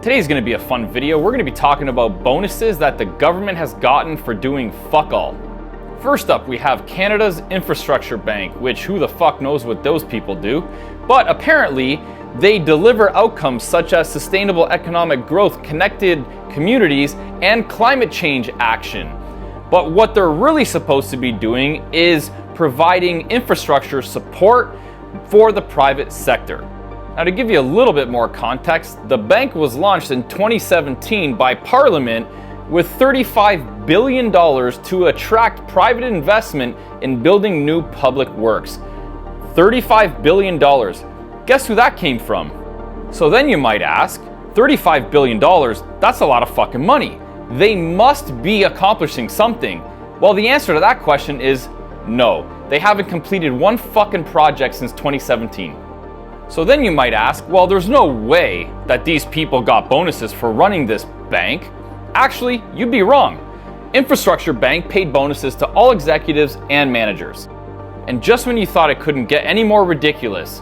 Today's going to be a fun video. We're going to be talking about bonuses that the government has gotten for doing fuck all. First up, we have Canada's Infrastructure Bank, which who the fuck knows what those people do, but apparently they deliver outcomes such as sustainable economic growth, connected communities, and climate change action. But what they're really supposed to be doing is providing infrastructure support for the private sector. Now, to give you a little bit more context, the bank was launched in 2017 by Parliament with $35 billion to attract private investment in building new public works. $35 billion. Guess who that came from? So then you might ask, $35 billion, that's a lot of fucking money. They must be accomplishing something. Well, the answer to that question is no. They haven't completed one fucking project since 2017. So then you might ask, well, there's no way that these people got bonuses for running this bank. Actually, you'd be wrong. Infrastructure Bank paid bonuses to all executives and managers. And just when you thought it couldn't get any more ridiculous,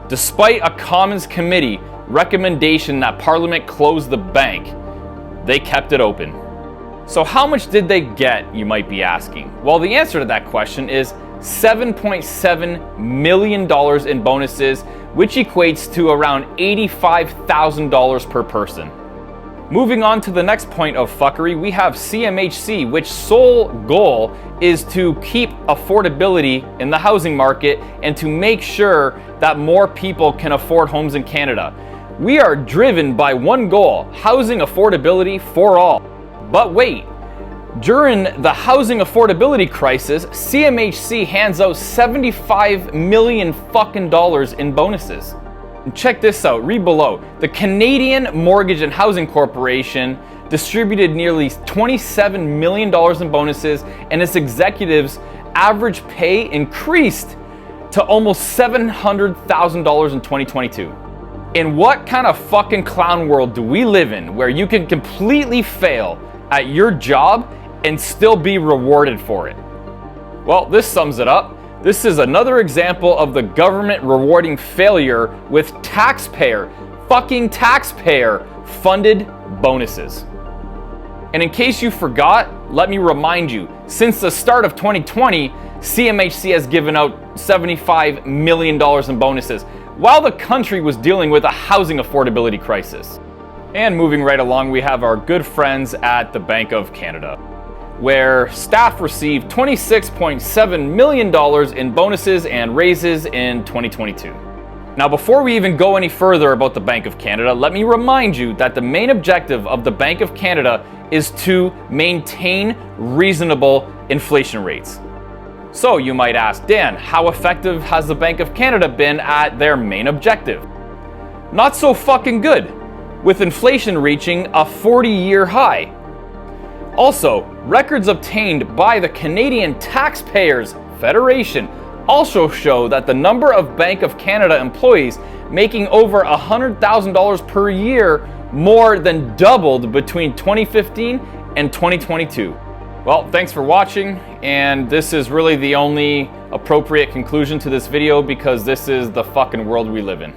despite a Commons Committee recommendation that Parliament close the bank, they kept it open. So how much did they get, you might be asking? Well, the answer to that question is $7.7 million in bonuses, which equates to around $85,000 per person. Moving on to the next point of fuckery, we have CMHC, which sole goal is to keep affordability in the housing market and to make sure that more people can afford homes in Canada. We are driven by one goal: housing affordability for all. But wait, during the housing affordability crisis, CMHC hands out $75 million fucking dollars in bonuses. And check this out, read below. The Canadian Mortgage and Housing Corporation distributed nearly $27 million in bonuses, and its executives' average pay increased to almost $700,000 in 2022. In what kind of fucking clown world do we live in where you can completely fail at your job and still be rewarded for it? Well, this sums it up. This is another example of the government rewarding failure with taxpayer funded bonuses. And in case you forgot, let me remind you, since the start of 2020, CMHC has given out $75 million in bonuses while the country was dealing with a housing affordability crisis. And moving right along, we have our good friends at the Bank of Canada, where staff received $26.7 million in bonuses and raises in 2022. Now, before we even go any further about the Bank of Canada, let me remind you that the main objective of the Bank of Canada is to maintain reasonable inflation rates. So you might ask, Dan, how effective has the Bank of Canada been at their main objective? Not so fucking good, with inflation reaching a 40-year high. Also, records obtained by the Canadian Taxpayers Federation also show that the number of Bank of Canada employees making over $100,000 per year more than doubled between 2015 and 2022. Well, thanks for watching, and this is really the only appropriate conclusion to this video because this is the fucking world we live in.